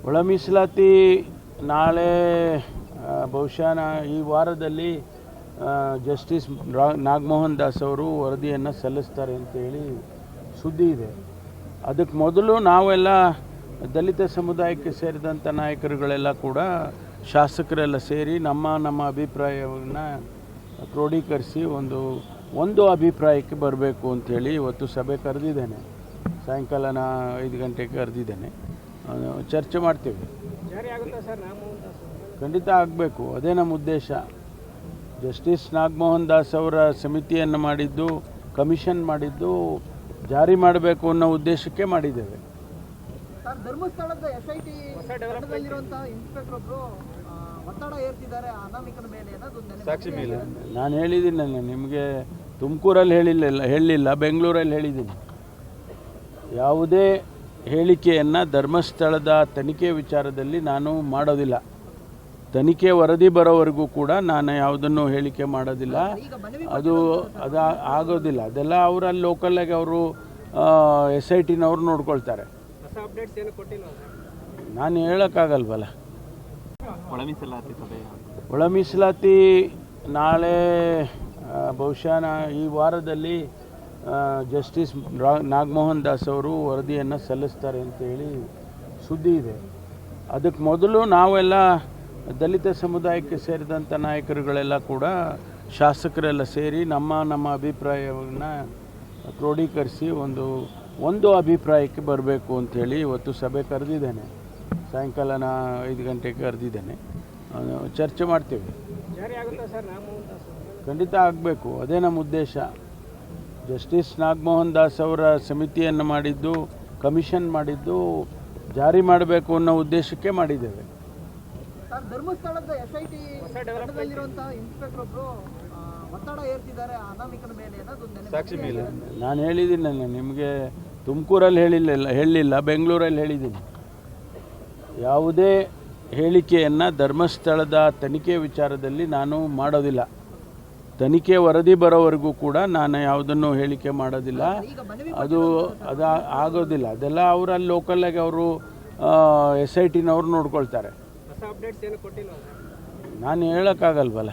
ಒಳ ಮೀಸಲಾತಿ ನಾಳೆ ಬಹುಶಃ ಈ ವಾರದಲ್ಲಿ ಜಸ್ಟಿಸ್ ನಾಗಮೋಹನ್ ದಾಸ್ ಅವರು ವರದಿಯನ್ನು ಸಲ್ಲಿಸ್ತಾರೆ ಅಂತೇಳಿ ಸುದ್ದಿ ಇದೆ. ಅದಕ್ಕೆ ಮೊದಲು ನಾವೆಲ್ಲ ದಲಿತ ಸಮುದಾಯಕ್ಕೆ ಸೇರಿದಂಥ ನಾಯಕರುಗಳೆಲ್ಲ ಕೂಡ ಶಾಸಕರೆಲ್ಲ ಸೇರಿ ನಮ್ಮ ಅಭಿಪ್ರಾಯವನ್ನು ಕ್ರೋಢೀಕರಿಸಿ ಒಂದು ಅಭಿಪ್ರಾಯಕ್ಕೆ ಬರಬೇಕು ಅಂಥೇಳಿ ಇವತ್ತು ಸಭೆ ಕರೆದಿದ್ದೇನೆ. ಸಾಯಂಕಾಲ 5 ಗಂಟೆಗೆ ಕರೆದಿದ್ದೇನೆ. ಚರ್ಚೆ ಮಾಡ್ತೀವಿ. ಖಂಡಿತ ಆಗಬೇಕು, ಅದೇ ನಮ್ಮ ಉದ್ದೇಶ. ಜಸ್ಟಿಸ್ ನಾಗಮೋಹನ್ ದಾಸ್ ಅವರ ಸಮಿತಿಯನ್ನು ಮಾಡಿದ್ದು, ಕಮಿಷನ್ ಮಾಡಿದ್ದು ಜಾರಿ ಮಾಡಬೇಕು ಅನ್ನೋ ಉದ್ದೇಶಕ್ಕೆ ಮಾಡಿದ್ದೇವೆ. ಧರ್ಮಸ್ಥಳದ SIT ಇನ್ಸ್ಪೆಕ್ಟರ್ ಒತ್ತಡ ಏರ್ತಿದ್ದಾರೆ ಅನಾಮಿಕನ ಮೇಲೆ. ನಾನು ಹೇಳಿದ್ದೀನಿ ನಿಮಗೆ, ತುಮಕೂರಲ್ಲಿ ಹೇಳಿಲ್ಲ, ಬೆಂಗಳೂರಲ್ಲಿ ಹೇಳಿದ್ದೀನಿ. ಯಾವುದೇ ಹೇಳಿಕೆಯನ್ನು ಧರ್ಮಸ್ಥಳದ ತನಿಖೆ ವಿಚಾರದಲ್ಲಿ ನಾನು ಮಾಡೋದಿಲ್ಲ. ತನಿಖೆ ವರದಿ ಬರೋವರೆಗೂ ಕೂಡ ನಾನು ಯಾವುದನ್ನು ಹೇಳಿಕೆ ಮಾಡೋದಿಲ್ಲ. ಅದು ಆಗೋದಿಲ್ಲ. ಅದೆಲ್ಲ ಅವರಲ್ಲಿ ಲೋಕಲಾಗಿ ಅವರು SITನವ್ರು ನೋಡ್ಕೊಳ್ತಾರೆ. ನಾನು ಹೇಳೋಕ್ಕಾಗಲ್ವಲ್ಲ. ಒಳ ಮೀಸಲಾತಿ ನಾಳೆ ಬಹುಶಃ ಈ ವಾರದಲ್ಲಿ ಜಸ್ಟಿಸ್ ನಾಗಮೋಹನ್ ದಾಸ್ ಅವರು ವರದಿಯನ್ನು ಸಲ್ಲಿಸ್ತಾರೆ ಅಂತೇಳಿ ಸುದ್ದಿ ಇದೆ. ಅದಕ್ಕೆ ಮೊದಲು ನಾವೆಲ್ಲ ದಲಿತ ಸಮುದಾಯಕ್ಕೆ ಸೇರಿದಂಥ ನಾಯಕರುಗಳೆಲ್ಲ ಕೂಡ ಶಾಸಕರೆಲ್ಲ ಸೇರಿ ನಮ್ಮ ಅಭಿಪ್ರಾಯವನ್ನು ಕ್ರೋಢೀಕರಿಸಿ ಒಂದು ಅಭಿಪ್ರಾಯಕ್ಕೆ ಬರಬೇಕು ಅಂಥೇಳಿ ಇವತ್ತು ಸಭೆ ಕರೆದಿದ್ದೇನೆ. ಸಾಯಂಕಾಲ 5 ಗಂಟೆಗೆ ಕರೆದಿದ್ದೇನೆ. ಚರ್ಚೆ ಮಾಡ್ತೀವಿ. ಖಂಡಿತ ಆಗಬೇಕು, ಅದೇ ನಮ್ಮ ಉದ್ದೇಶ. ಜಸ್ಟಿಸ್ ನಾಗಮೋಹನ್ ದಾಸ್ ಅವರ ಸಮಿತಿಯನ್ನು ಮಾಡಿದ್ದು, ಕಮಿಷನ್ ಮಾಡಿದ್ದು ಜಾರಿ ಮಾಡಬೇಕು ಅನ್ನೋ ಉದ್ದೇಶಕ್ಕೆ ಮಾಡಿದ್ದೇವೆ. ಧರ್ಮಸ್ಥಳದ SIT ಇನ್ಸ್ಪೆಕ್ಟರ್ ಒತ್ತಡ ಏರ್ತಿದ್ದಾರೆ ಅನಾಮಿಕನ ಮೇಲೆ. ನಾನು ಹೇಳಿದ್ದೀನಿ ನಿಮಗೆ, ತುಮಕೂರಲ್ಲಿ ಹೇಳಿಲ್ಲ, ಬೆಂಗಳೂರಲ್ಲಿ ಹೇಳಿದ್ದೀನಿ. ಯಾವುದೇ ಹೇಳಿಕೆಯನ್ನು ಧರ್ಮಸ್ಥಳದ ತನಿಖೆ ವಿಚಾರದಲ್ಲಿ ನಾನು ಮಾಡೋದಿಲ್ಲ. ತನಿಖೆ ವರದಿ ಬರೋವರೆಗೂ ಕೂಡ ನಾನು ಯಾವುದನ್ನು ಹೇಳಿಕೆ ಮಾಡೋದಿಲ್ಲ. ಅದು ಆಗೋದಿಲ್ಲ. ಅದೆಲ್ಲ ಅವರಲ್ಲಿ ಲೋಕಲಾಗಿ ಅವರು SITನವ್ರು ನೋಡ್ಕೊಳ್ತಾರೆ. ನಾನು ಹೇಳೋಕ್ಕಾಗಲ್ವಲ್ಲ.